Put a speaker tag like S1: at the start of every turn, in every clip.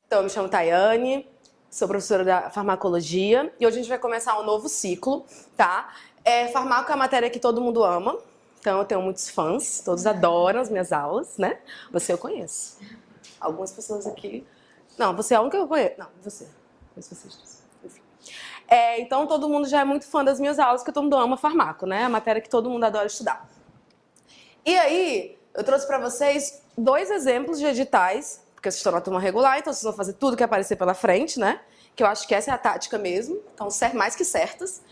S1: Então, eu me chamo Tayane, sou professora da farmacologia e hoje a gente vai começar um novo ciclo, tá? Farmaco é a matéria que todo mundo ama, então eu tenho muitos fãs, todos adoram as minhas aulas, né? Você eu conheço. Algumas pessoas aqui... Não, você é a única que eu conheço. Não, você. Conheço vocês. Enfim. Então, todo mundo já é muito fã das minhas aulas, porque todo mundo ama farmaco, né? A matéria que todo mundo adora estudar. E aí, eu trouxe para vocês 2 exemplos de editais, porque vocês estão na turma regular, então vocês vão fazer tudo que aparecer pela frente, né? Que eu acho que essa é a tática mesmo, então mais que certas.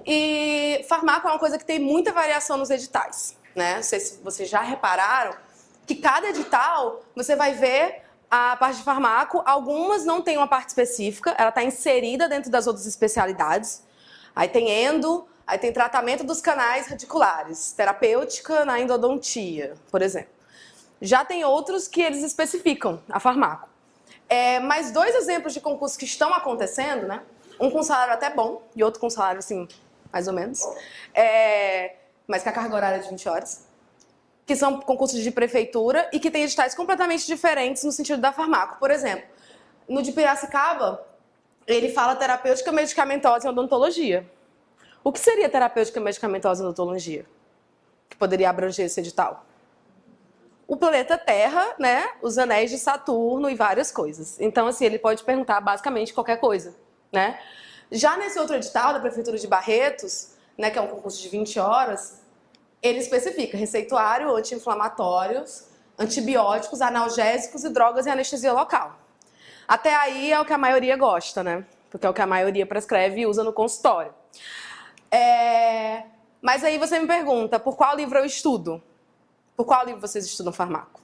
S1: E farmaco é uma coisa que tem muita variação nos editais, né? Não sei se vocês já repararam que cada edital, você vai ver a parte de farmaco, algumas não tem uma parte específica, ela está inserida dentro das outras especialidades. Aí tem endo, aí tem tratamento dos canais radiculares, terapêutica na endodontia, por exemplo. Já tem outros que eles especificam a farmaco. Mais 2 exemplos de concursos que estão acontecendo, né? Um com salário até bom e outro com salário, assim, mais ou menos. Mas com a carga horária de 20 horas. Que são concursos de prefeitura e que têm editais completamente diferentes no sentido da farmaco. Por exemplo, no de Piracicaba, ele fala terapêutica medicamentosa em odontologia. O que seria terapêutica medicamentosa em odontologia? Que poderia abranger esse edital? O planeta Terra, né? Os anéis de Saturno e várias coisas. Então, assim, ele pode perguntar basicamente qualquer coisa, né? Já nesse outro edital da Prefeitura de Barretos, né, que é um concurso de 20 horas, ele especifica receituário, anti-inflamatórios, antibióticos, analgésicos e drogas e anestesia local. Até aí é o que a maioria gosta, né? Porque é o que a maioria prescreve e usa no consultório. Mas aí você me pergunta, por qual livro eu estudo? Por qual livro vocês estudam farmaco?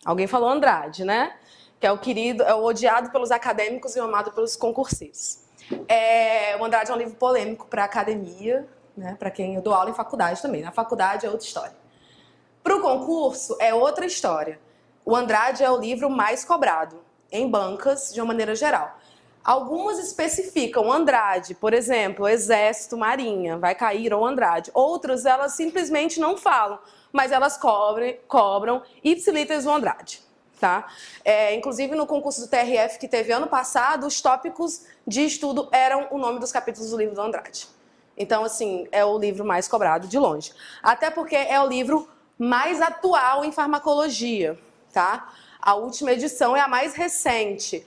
S1: Alguém falou Andrade, né? Que é o querido, é o odiado pelos acadêmicos e o amado pelos concurseiros. O Andrade é um livro polêmico para a academia, né? Para quem eu dou aula em faculdade também. Na faculdade é outra história. Para o concurso é outra história. O Andrade é o livro mais cobrado em bancas de uma maneira geral. Algumas especificam Andrade, por exemplo, Exército, Marinha, vai cair ou Andrade. Outras, elas simplesmente não falam, mas elas cobram ipsiliteris o Andrade. Tá? Inclusive, no concurso do TRF que teve ano passado, os tópicos de estudo eram o nome dos capítulos do livro do Andrade. Então, assim, é o livro mais cobrado de longe. Até porque é o livro mais atual em farmacologia, tá? A última edição é a mais recente.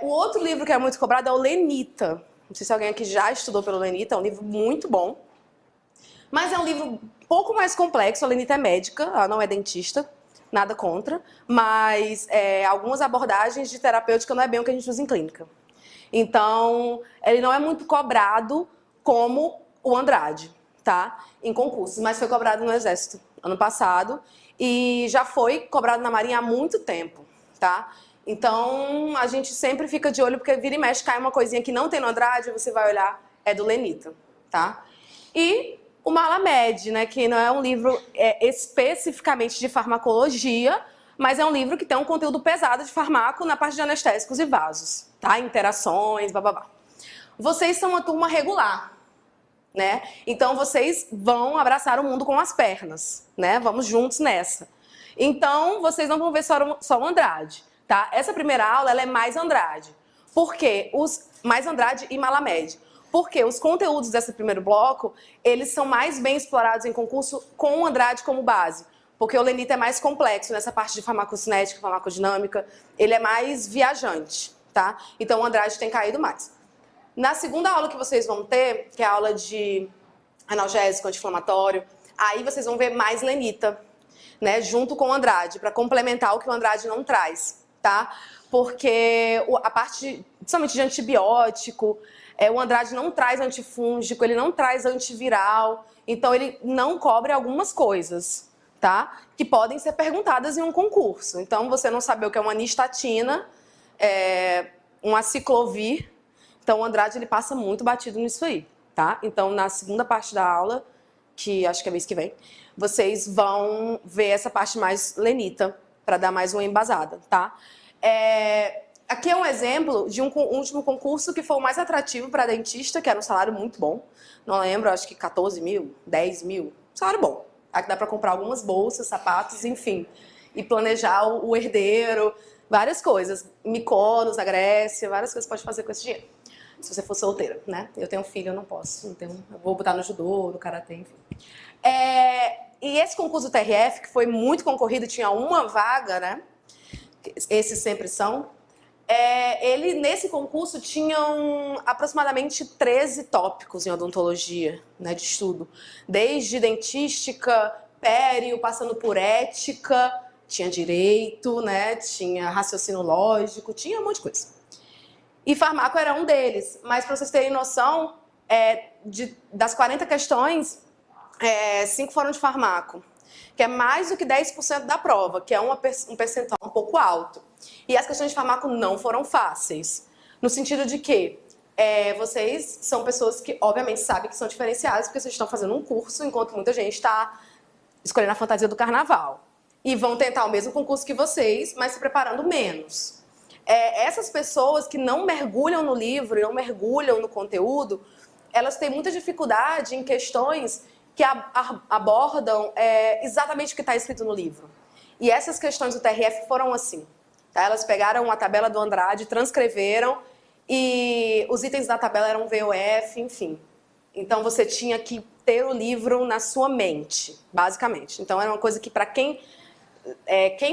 S1: O outro livro que é muito cobrado é o Lenita. Não sei se alguém aqui já estudou pelo Lenita, é um livro muito bom. Mas é um livro um pouco mais complexo. A Lenita é médica, ela não é dentista, nada contra. Mas algumas abordagens de terapêutica não é bem o que a gente usa em clínica. Então, ele não é muito cobrado como o Andrade, tá? Em concursos, mas foi cobrado no Exército ano passado e já foi cobrado na Marinha há muito tempo, tá? Então, a gente sempre fica de olho, porque vira e mexe, cai uma coisinha que não tem no Andrade, você vai olhar, é do Lenita, tá? E o Malamed, né, que não é um livro especificamente de farmacologia, mas é um livro que tem um conteúdo pesado de farmaco na parte de anestésicos e vasos, tá? Interações, bababá. Vocês são uma turma regular, né? Então, vocês vão abraçar o mundo com as pernas, né? Vamos juntos nessa. Então, vocês não vão ver só o Andrade, tá? Essa primeira aula, ela é mais Andrade. Por quê? Mais Andrade e Malamed. Porque os conteúdos desse primeiro bloco, eles são mais bem explorados em concurso com o Andrade como base. Porque o Lenita é mais complexo nessa parte de farmacocinética, farmacodinâmica, ele é mais viajante, tá? Então o Andrade tem caído mais. Na segunda aula que vocês vão ter, que é a aula de analgésico, anti-inflamatório, aí vocês vão ver mais Lenita, né? Junto com o Andrade, para complementar o que o Andrade não traz, tá? Porque a parte, principalmente de antibiótico, o Andrade não traz antifúngico, ele não traz antiviral, então ele não cobre algumas coisas, tá? Que podem ser perguntadas em um concurso. Então, você não saber o que é uma nistatina, um aciclovir. Então, o Andrade, ele passa muito batido nisso aí, tá? Então, na segunda parte da aula, que acho que é mês que vem, vocês vão ver essa parte mais Lenita, para dar mais uma embasada, tá? Aqui é um exemplo de um último concurso que foi o mais atrativo para dentista, que era um salário muito bom. Não lembro, acho que 14 mil, 10 mil, salário bom. Aqui dá para comprar algumas bolsas, sapatos, enfim. E planejar o herdeiro. Várias coisas. Mykonos, a Grécia, várias coisas pode fazer com esse dinheiro. Se você for solteira, né? Eu tenho filho, eu não posso. Não tenho, eu vou botar no judô, no karatê, enfim. E esse concurso do TRF, que foi muito concorrido, tinha uma vaga, né? Esses sempre são. Ele, nesse concurso, tinham aproximadamente 13 tópicos em odontologia, né, de estudo. Desde dentística, pério, passando por ética, tinha direito, né, tinha raciocínio lógico, tinha um monte de coisa. E farmaco era um deles. Mas, para vocês terem noção, das 40 questões, 5 foram de farmaco, que é mais do que 10% da prova, que é um percentual um pouco alto. E as questões de farmaco não foram fáceis, no sentido de que vocês são pessoas que, obviamente, sabem que são diferenciadas, porque vocês estão fazendo um curso, enquanto muita gente está escolhendo a fantasia do carnaval. E vão tentar o mesmo concurso que vocês, mas se preparando menos. Essas pessoas que não mergulham no livro e não mergulham no conteúdo, elas têm muita dificuldade em questões que abordam exatamente o que está escrito no livro. E essas questões do TRF foram assim. Tá? Elas pegaram a tabela do Andrade, transcreveram, e os itens da tabela eram VOF, enfim. Então você tinha que ter o livro na sua mente, basicamente. Então era uma coisa que, para quem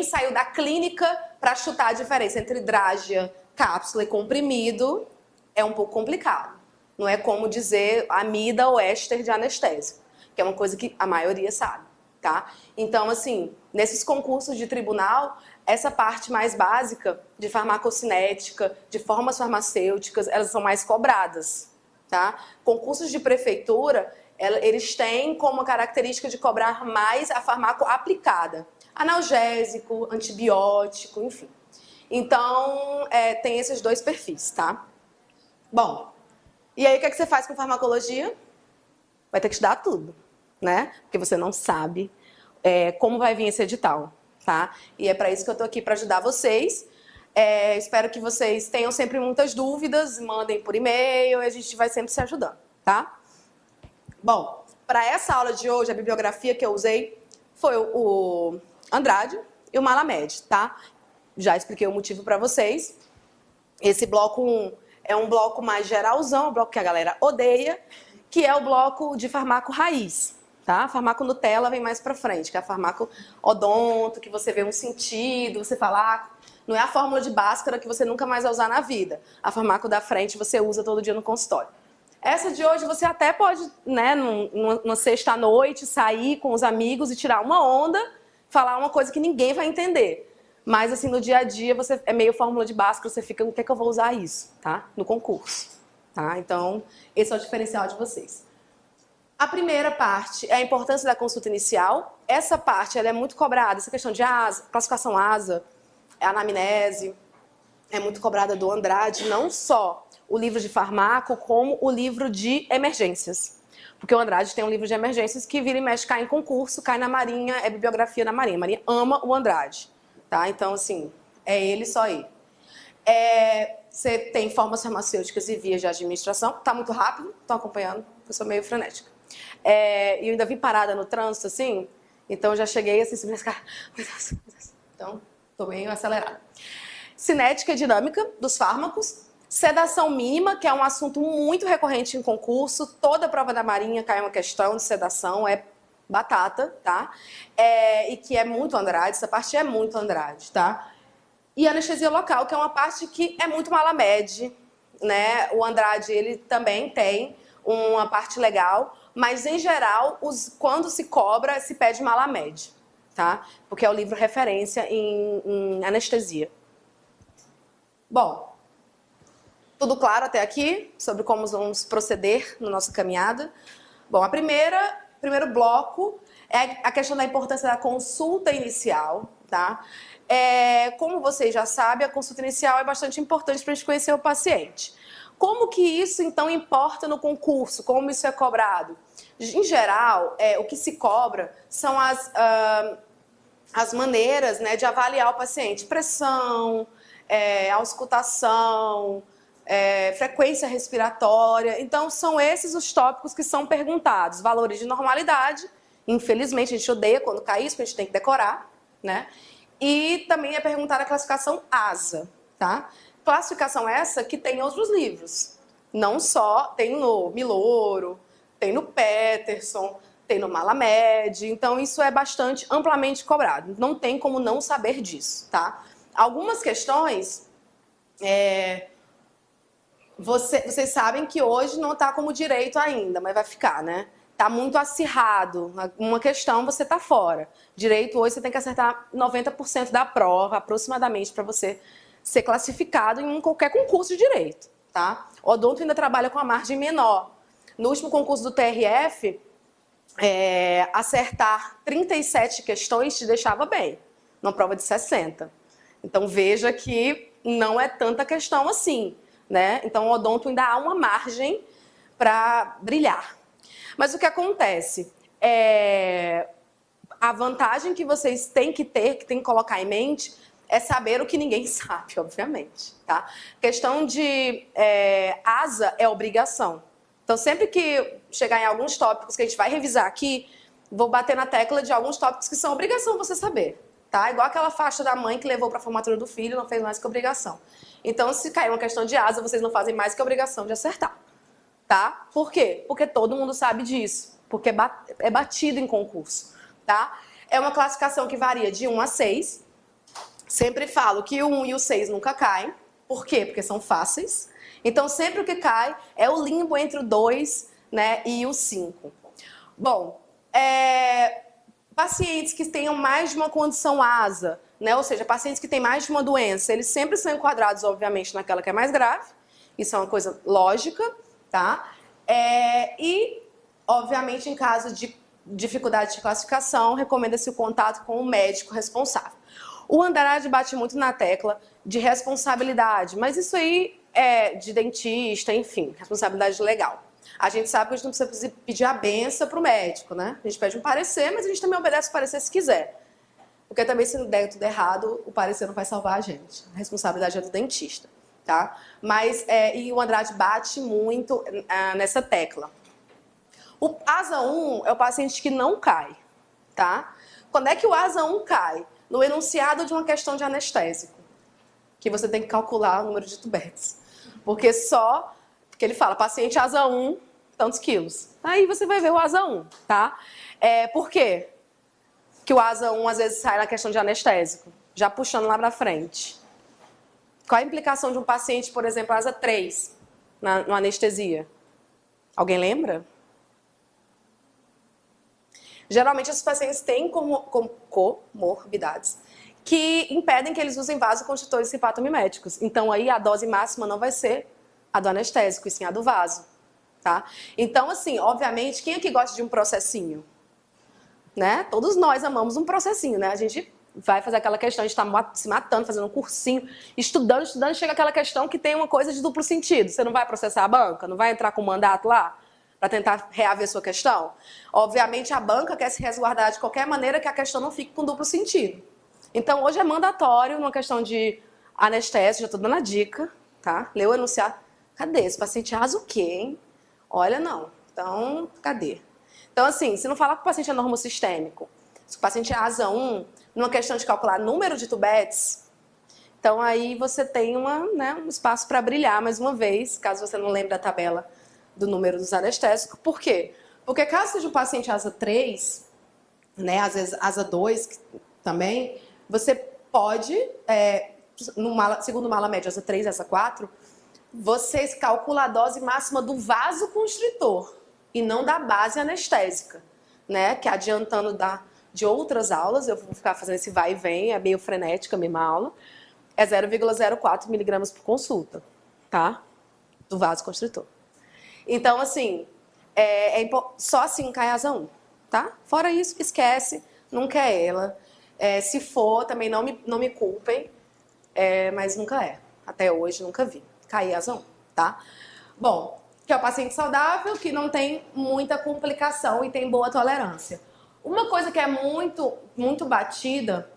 S1: saiu da clínica para chutar a diferença entre drágia, cápsula e comprimido, é um pouco complicado. Não é como dizer amida ou éster de anestésico, que é uma coisa que a maioria sabe, tá? Então, assim, nesses concursos de tribunal, essa parte mais básica de farmacocinética, de formas farmacêuticas, elas são mais cobradas, tá? Concursos de prefeitura, eles têm como característica de cobrar mais a farmaco aplicada. Analgésico, antibiótico, enfim. Então, tem esses dois perfis, tá? Bom, e aí o que é que você faz com farmacologia? Vai ter que estudar tudo, né? Porque você não sabe como vai vir esse edital, tá? E é para isso que eu tô aqui, para ajudar vocês. Espero que vocês tenham sempre muitas dúvidas, mandem por e-mail e a gente vai sempre se ajudando, tá? Bom, para essa aula de hoje, a bibliografia que eu usei foi o Andrade e o Malamed, tá? Já expliquei o motivo para vocês. Esse bloco 1 é um bloco mais geralzão, um bloco que a galera odeia, que é o bloco de farmaco raiz, tá? Farmaco Nutella vem mais para frente, que é a farmaco odonto, que você vê um sentido, você fala, não é a fórmula de Bhaskara que você nunca mais vai usar na vida. A farmaco da frente você usa todo dia no consultório. Essa de hoje você até pode, né, numa sexta-noite, sair com os amigos e tirar uma onda, falar uma coisa que ninguém vai entender. Mas, assim, no dia a dia, você é meio fórmula de Bhaskara, você fica, o que é que eu vou usar isso, tá? No concurso, tá? Então, esse é o diferencial de vocês. A primeira parte é a importância da consulta inicial. Essa parte, ela é muito cobrada, essa questão de asa, classificação asa, anamnese, é muito cobrada do Andrade, não só o livro de farmaco, como o livro de emergências. Porque o Andrade tem um livro de emergências que vira e mexe, cai em concurso, cai na Marinha, é bibliografia na Marinha. A Marinha ama o Andrade, tá? Então, assim, é ele, só ele. Você tem formas farmacêuticas e vias de administração. Tá muito rápido, estão acompanhando? Eu sou meio frenética. E eu ainda vi parada no trânsito, assim, então já cheguei assim, subindo as caras. Então, tô meio acelerada. Cinética e dinâmica dos fármacos. Sedação mínima, que é um assunto muito recorrente em concurso. Toda prova da Marinha cai uma questão de sedação, é batata, tá? E que é muito Andrade, essa parte é muito Andrade, tá? E anestesia local, que é uma parte que é muito Malamed, né? O Andrade, ele também tem uma parte legal, mas em geral, quando se cobra, se pede Malamed, tá? Porque é o livro referência em anestesia. Bom, tudo claro até aqui sobre como vamos proceder na nossa caminhada? Bom, o primeiro bloco é a questão da importância da consulta inicial, tá? Como vocês já sabem, a consulta inicial é bastante importante para a gente conhecer o paciente. Como que isso, então, importa no concurso? Como isso é cobrado? Em geral, o que se cobra são as maneiras, né, de avaliar o paciente. Pressão, auscultação, frequência respiratória. Então, são esses os tópicos que são perguntados. Valores de normalidade. Infelizmente, a gente odeia quando cai isso, porque a gente tem que decorar, né? E também é perguntada a classificação ASA, tá? Classificação essa que tem em outros livros. Não só, tem no Miloro, tem no Peterson, tem no Malamed. Então, isso é bastante amplamente cobrado. Não tem como não saber disso, tá? Algumas questões, vocês sabem que hoje não está como direito ainda, mas vai ficar, né? Tá muito acirrado. Uma questão você tá fora. Direito hoje você tem que acertar 90% da prova, aproximadamente, para você ser classificado em qualquer concurso de direito, tá? O odonto ainda trabalha com a margem menor. No último concurso do TRF, acertar 37 questões te deixava bem, numa prova de 60. Então veja que não é tanta questão assim, né? Então o odonto ainda há uma margem para brilhar. Mas o que acontece? A vantagem que vocês têm que ter, que tem que colocar em mente, é saber o que ninguém sabe, obviamente. Tá? Questão de asa é obrigação. Então, sempre que chegar em alguns tópicos que a gente vai revisar aqui, vou bater na tecla de alguns tópicos que são obrigação você saber. Tá? Igual aquela faixa da mãe que levou para a formatura do filho, não fez mais que obrigação. Então, se cair uma questão de asa, vocês não fazem mais que obrigação de acertar. Tá? Por quê? Porque todo mundo sabe disso. Porque é batido em concurso. Tá? É uma classificação que varia de 1 a 6. Sempre falo que o 1 e o 6 nunca caem. Por quê? Porque são fáceis. Então, sempre o que cai é o limbo entre o 2, né, e o 5. Bom, pacientes que tenham mais de uma condição ASA, né, ou seja, pacientes que têm mais de uma doença, eles sempre são enquadrados, obviamente, naquela que é mais grave. Isso é uma coisa lógica, tá? E, obviamente, em caso de dificuldade de classificação, recomenda-se o contato com o médico responsável. O Andrade bate muito na tecla de responsabilidade, mas isso aí é de dentista, enfim, responsabilidade legal. A gente sabe que a gente não precisa pedir a benção para o médico, né? A gente pede um parecer, mas a gente também obedece o parecer se quiser. Porque também, se der tudo errado, o parecer não vai salvar a gente. A responsabilidade é do dentista, tá? Mas, e o Andrade bate muito nessa tecla. O ASA 1 é o paciente que não cai, tá? Quando é que o ASA 1 cai? No enunciado de uma questão de anestésico, que você tem que calcular o número de tubetes. Porque ele fala, paciente ASA 1, tantos quilos. Aí você vai ver o ASA 1, tá? Por quê? Que o ASA 1 às vezes sai na questão de anestésico, já puxando lá pra frente. Qual a implicação de um paciente, por exemplo, ASA 3, na anestesia? Alguém lembra? Geralmente, esses pacientes têm comorbidades que impedem que eles usem vasoconstritores simpatomiméticos. Então, aí a dose máxima não vai ser a do anestésico, e sim a do vaso. Tá? Então, assim, obviamente, quem aqui gosta de um processinho? Né? Todos nós amamos um processinho, né? A gente vai fazer aquela questão, a gente está se matando, fazendo um cursinho, estudando, chega aquela questão que tem uma coisa de duplo sentido. Você não vai processar a banca? Não vai entrar com mandato lá? Para tentar reaver sua questão? Obviamente, a banca quer se resguardar de qualquer maneira que a questão não fique com duplo sentido. Então, hoje é mandatório, numa questão de anestésia, já estou dando a dica, tá? Leu o enunciado. Cadê? Esse paciente asa o quê, hein? Olha, não. Então, cadê? Então, assim, se não falar que o paciente é normosistêmico, se o paciente é asa 1, numa questão de calcular número de tubetes, então aí você tem um espaço para brilhar mais uma vez, caso você não lembre da tabela do número dos anestésicos. Por quê? Porque caso seja um paciente asa 3, né, às vezes asa 2 também, você pode, segundo o Malamed, asa 3, asa 4, você calcula a dose máxima do vasoconstritor e não da base anestésica, né? Que adiantando de outras aulas, eu vou ficar fazendo esse vai e vem, é meio frenética a mesma aula, é 0,04 miligramas por consulta, tá? Do vasoconstritor. Então, assim, só assim cai a asa 1, tá? Fora isso, esquece, nunca é ela. Se for, também não me culpem, mas nunca é. Até hoje, nunca vi. Cair a asa 1, tá? Bom, que é o paciente saudável, que não tem muita complicação e tem boa tolerância. Uma coisa que é muito, muito batida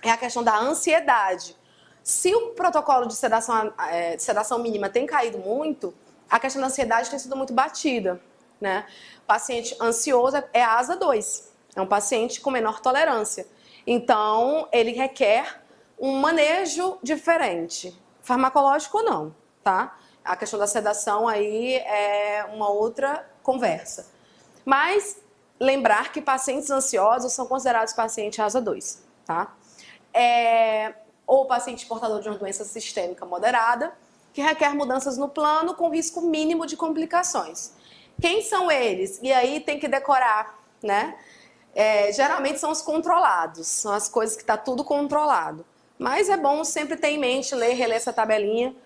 S1: é a questão da ansiedade. Se o protocolo de sedação mínima tem caído muito, a questão da ansiedade tem sido muito batida, né? O paciente ansioso é asa 2, é um paciente com menor tolerância. Então, ele requer um manejo diferente. Farmacológico não, tá? A questão da sedação aí é uma outra conversa. Mas lembrar que pacientes ansiosos são considerados pacientes asa 2, tá? Ou paciente portador de uma doença sistêmica moderada, que requer mudanças no plano com risco mínimo de complicações. Quem são eles? E aí tem que decorar, né? Geralmente são os controlados, são as coisas que está tudo controlado. Mas é bom sempre ter em mente, reler essa tabelinha,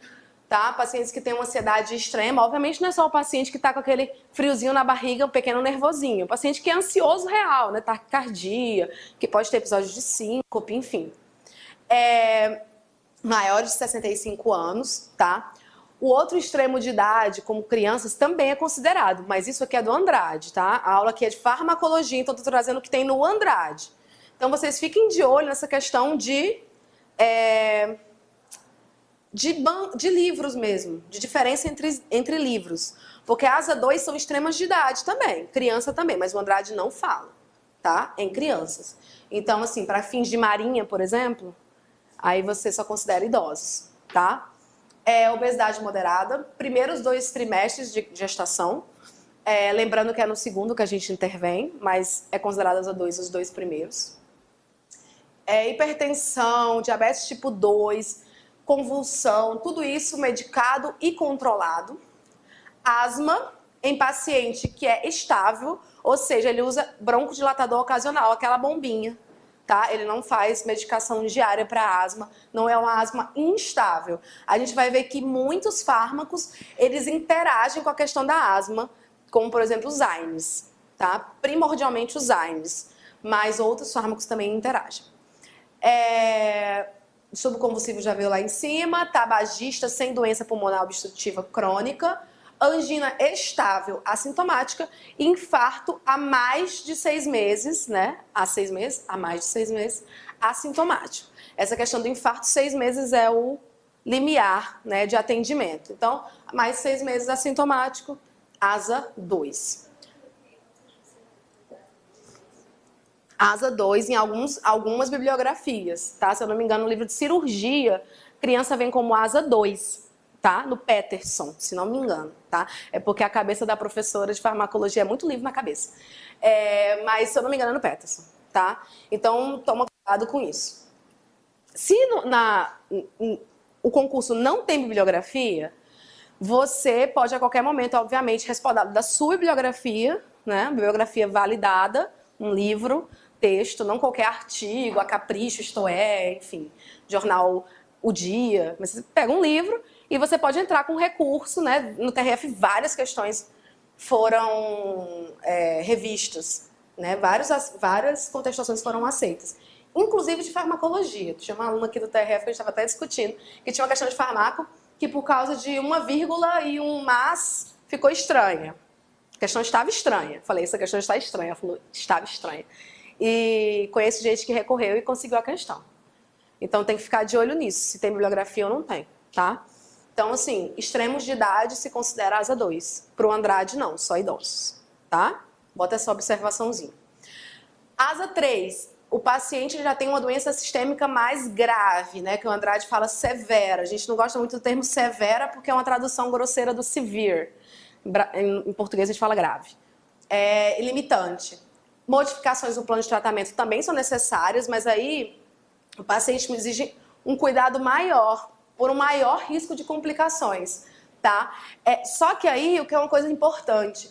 S1: tá? Pacientes que têm uma ansiedade extrema, obviamente não é só o paciente que está com aquele friozinho na barriga, um pequeno nervosinho. O paciente que é ansioso real, né? Taquicardia, que pode ter episódios de síncope, enfim. Maiores de 65 anos, tá? O outro extremo de idade, como crianças, também é considerado, mas isso aqui é do Andrade, tá? A aula aqui é de farmacologia, então estou trazendo o que tem no Andrade. Então vocês fiquem de olho nessa questão de livros mesmo, de diferença entre livros. Porque a asa 2 são extremas de idade também, criança também, mas o Andrade não fala, tá? Em crianças. Então, assim, para fins de marinha, por exemplo, aí você só considera idosos, tá? Obesidade moderada, primeiros 2 trimestres de gestação, lembrando que é no segundo que a gente intervém, mas é considerada asa 2 os 2 primeiros. Hipertensão, diabetes tipo 2, convulsão, tudo isso medicado e controlado. Asma em paciente que é estável, ou seja, ele usa broncodilatador ocasional, aquela bombinha, tá? Ele não faz medicação diária para asma, não é uma asma instável. A gente vai ver que muitos fármacos, eles interagem com a questão da asma, como por exemplo os AINES, tá? Primordialmente os AINES, mas outros fármacos também interagem. Subconvulsivo já veio lá em cima, tabagista sem doença pulmonar obstrutiva crônica, angina estável assintomática, infarto há mais de 6 meses, né? Há mais de 6 meses, assintomático. Essa questão do infarto, 6 meses é o limiar, né, de atendimento. Então, mais de 6 meses assintomático, asa 2. Asa 2 em algumas bibliografias, tá? Se eu não me engano, no livro de cirurgia, criança vem como asa 2, tá? No Peterson, se não me engano, tá? É porque a cabeça da professora de farmacologia é muito livre na cabeça. Mas, se eu não me engano, é no Peterson, tá? Então, toma cuidado com isso. Se o concurso não tem bibliografia, você pode a qualquer momento, obviamente, respaldar da sua bibliografia, né? Bibliografia validada, um livro, texto, não qualquer artigo, a capricho, isto é, enfim, jornal O Dia. Mas você pega um livro e você pode entrar com recurso, né? No TRF várias questões foram revistas, né? Várias contestações foram aceitas, inclusive de farmacologia. Tinha uma aluna aqui do TRF que a gente estava até discutindo, que tinha uma questão de farmaco que por causa de uma vírgula e um mas ficou estranha. A questão estava estranha. Falei, essa questão está estranha. Ela falou, estava estranha. E conheço gente que recorreu e conseguiu a questão. Então tem que ficar de olho nisso, se tem bibliografia ou não tem, tá? Então, assim, extremos de idade se considera asa 2. Para o Andrade, não, só idosos, tá? Bota essa observaçãozinha. Asa 3, o paciente já tem uma doença sistêmica mais grave, né? Que o Andrade fala severa. A gente não gosta muito do termo severa porque é uma tradução grosseira do severe. Em português a gente fala grave. Limitante. Modificações no plano de tratamento também são necessárias, mas aí o paciente exige um cuidado maior, por um maior risco de complicações, tá? Só que aí, o que é uma coisa importante,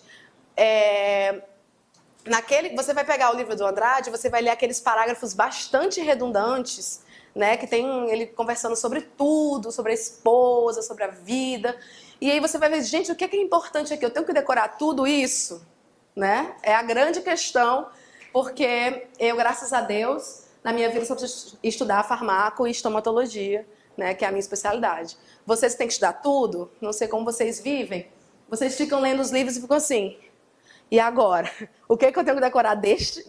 S1: você vai pegar o livro do Andrade, você vai ler aqueles parágrafos bastante redundantes, né? Que tem ele conversando sobre tudo, sobre a esposa, sobre a vida. E aí você vai ver, gente, o que é importante aqui? Eu tenho que decorar tudo isso? Né? É a grande questão, porque eu, graças a Deus, na minha vida só preciso estudar farmaco e estomatologia, né, que é a minha especialidade. Vocês têm que estudar tudo, não sei como vocês vivem, vocês ficam lendo os livros e ficam assim, e agora? O que é que eu tenho que decorar deste,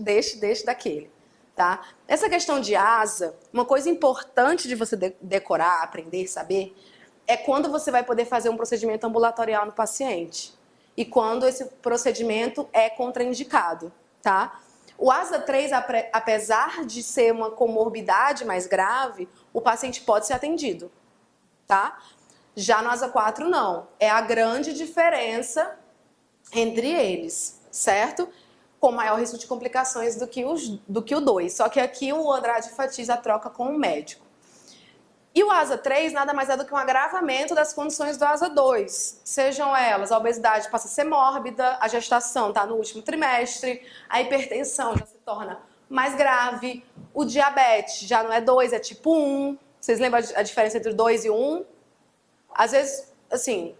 S1: daquele? Tá? Essa questão de asa, uma coisa importante de você decorar, aprender, saber, é quando você vai poder fazer um procedimento ambulatorial no paciente. E quando esse procedimento é contraindicado, tá? O ASA 3, apesar de ser uma comorbidade mais grave, o paciente pode ser atendido, tá? Já no ASA 4, não. É a grande diferença entre eles, certo? Com maior risco de complicações do que o 2. Só que aqui o Andrade enfatiza a troca com o médico. E o ASA 3 nada mais é do que um agravamento das condições do ASA 2. Sejam elas, a obesidade passa a ser mórbida, a gestação está no último trimestre, a hipertensão já se torna mais grave, o diabetes já não é 2, é tipo 1. Vocês lembram a diferença entre o 2 e o 1? Às vezes, assim,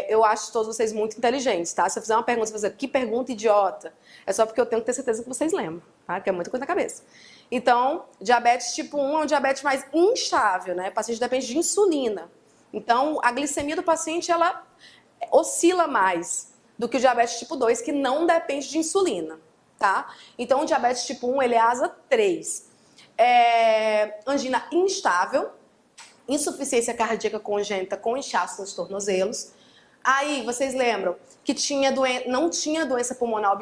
S1: eu acho todos vocês muito inteligentes, tá? Se eu fizer uma pergunta, você vai dizer, que pergunta idiota? É só porque eu tenho que ter certeza que vocês lembram, tá? Porque é muita coisa na cabeça. Então, diabetes tipo 1 é um diabetes mais instável, né? O paciente depende de insulina. Então, a glicemia do paciente, ela oscila mais do que o diabetes tipo 2, que não depende de insulina, tá? Então, o diabetes tipo 1, ele é ASA 3. Angina instável, insuficiência cardíaca congênita com inchaço nos tornozelos. Aí, vocês lembram que não tinha doença pulmonar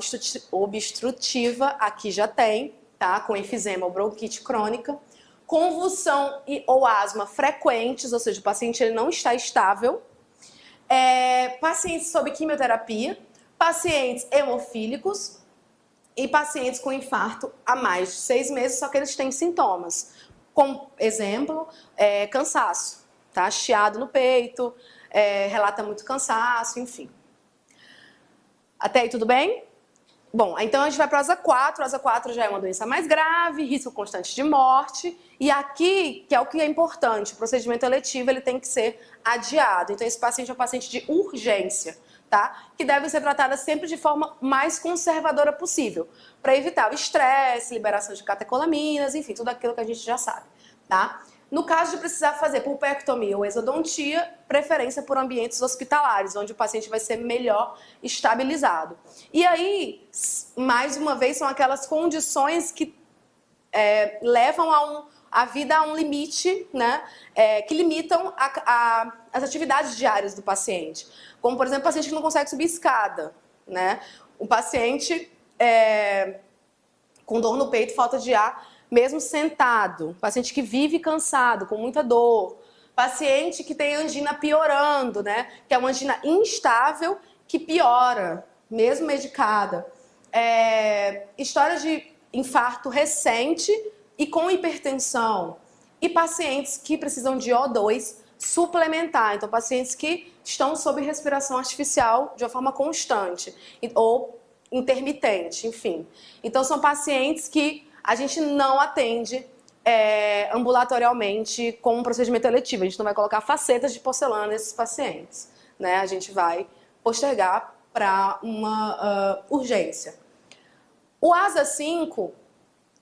S1: obstrutiva, aqui já tem, tá? Com enfisema ou bronquite crônica. Convulsão ou asma frequentes, ou seja, o paciente ele não está estável. Pacientes sob quimioterapia, pacientes hemofílicos e pacientes com infarto há mais de 6 meses, só que eles têm sintomas. Como exemplo, cansaço, tá? Chiado no peito, relata muito cansaço, enfim. Até aí tudo bem? Bom, então a gente vai para o ASA 4. O ASA 4 já é uma doença mais grave, risco constante de morte. E aqui, que é o que é importante, o procedimento eletivo ele tem que ser adiado. Então esse paciente é um paciente de urgência, tá? Que deve ser tratada sempre de forma mais conservadora possível, para evitar o estresse, liberação de catecolaminas, enfim, tudo aquilo que a gente já sabe, tá? No caso de precisar fazer pulpectomia ou exodontia, preferência por ambientes hospitalares, onde o paciente vai ser melhor estabilizado. E aí, mais uma vez, são aquelas condições que levam a vida a um limite, né, que limitam as atividades diárias do paciente. Como, por exemplo, o paciente que não consegue subir escada, né? O paciente com dor no peito, falta de ar, mesmo sentado. Paciente que vive cansado, com muita dor. Paciente que tem angina piorando, né? Que é uma angina instável que piora, mesmo medicada. História de infarto recente e com hipertensão. E pacientes que precisam de O2 suplementar. Então, pacientes que estão sob respiração artificial de uma forma constante ou intermitente, enfim. Então, são pacientes que a gente não atende ambulatorialmente com um procedimento eletivo. A gente não vai colocar facetas de porcelana nesses pacientes, né? A gente vai postergar para uma urgência. O ASA 5,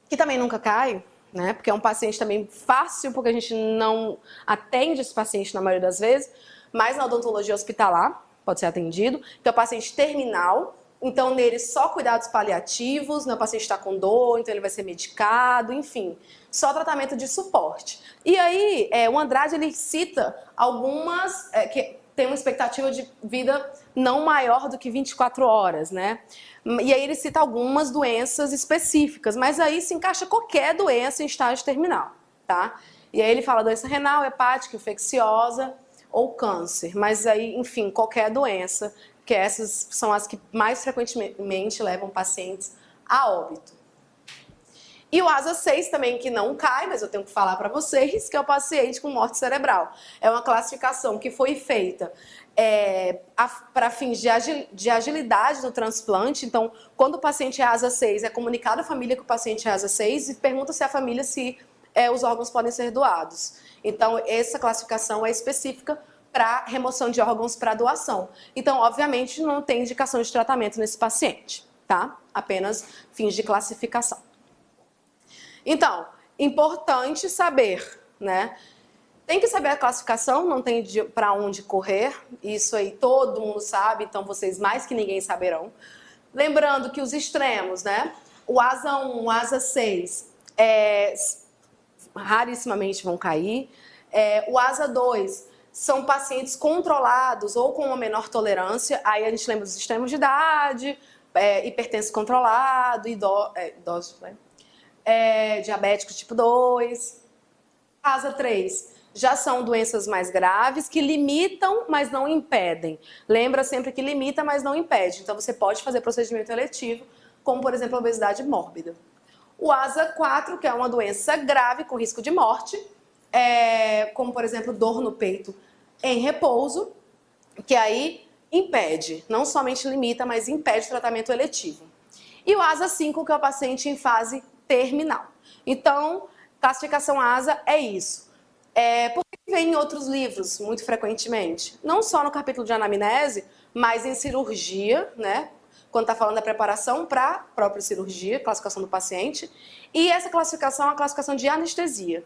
S1: que também nunca cai, né? Porque é um paciente também fácil, porque a gente não atende esse paciente na maioria das vezes, mas na odontologia hospitalar pode ser atendido, que é o paciente terminal. Então, nele, só cuidados paliativos, né? O paciente está com dor, então ele vai ser medicado, enfim, só tratamento de suporte. E aí, o Andrade, ele cita algumas que tem uma expectativa de vida não maior do que 24 horas, né? E aí ele cita algumas doenças específicas, mas aí se encaixa qualquer doença em estágio terminal, tá? E aí ele fala doença renal, hepática, infecciosa ou câncer, mas aí, enfim, qualquer doença, que essas são as que mais frequentemente levam pacientes a óbito. E o ASA 6 também, que não cai, mas eu tenho que falar para vocês, que é o paciente com morte cerebral. É uma classificação que foi feita para fins de agilidade no transplante. Então, quando o paciente é ASA 6, é comunicado à família que o paciente é ASA 6 e pergunta-se à família se os órgãos podem ser doados. Então, essa classificação é específica para remoção de órgãos para doação. Então, obviamente, não tem indicação de tratamento nesse paciente, tá? Apenas fins de classificação. Então, importante saber, né? Tem que saber a classificação, não tem para onde correr, isso aí todo mundo sabe, então vocês mais que ninguém saberão. Lembrando que os extremos, né? O ASA 1, o ASA 6, rarissimamente vão cair. O ASA 2 são pacientes controlados ou com uma menor tolerância, aí a gente lembra dos extremos de idade, hipertenso controlado, idosos, né? Diabéticos tipo 2. ASA 3 já são doenças mais graves que limitam, mas não impedem. Lembra sempre que limita, mas não impede. Então você pode fazer procedimento eletivo, como por exemplo a obesidade mórbida. O ASA 4, que é uma doença grave com risco de morte, como por exemplo dor no peito em repouso, que aí impede, não somente limita, mas impede o tratamento eletivo. E o ASA 5, que é o paciente em fase terminal. Então, classificação ASA é isso. Por que vem em outros livros, muito frequentemente? Não só no capítulo de anamnese, mas em cirurgia, né? Quando está falando da preparação para a própria cirurgia, classificação do paciente. E essa classificação é a classificação de anestesia.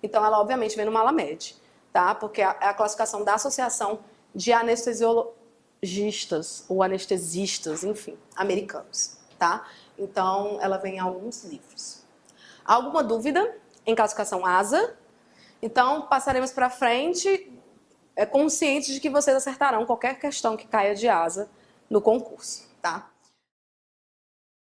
S1: Então, ela obviamente vem no Malamed, tá? Porque é a classificação da Associação de Anestesiologistas, ou anestesistas, enfim, americanos, tá? Então, ela vem em alguns livros. Alguma dúvida em classificação ASA? Então, passaremos para frente, conscientes de que vocês acertarão qualquer questão que caia de ASA no concurso, tá?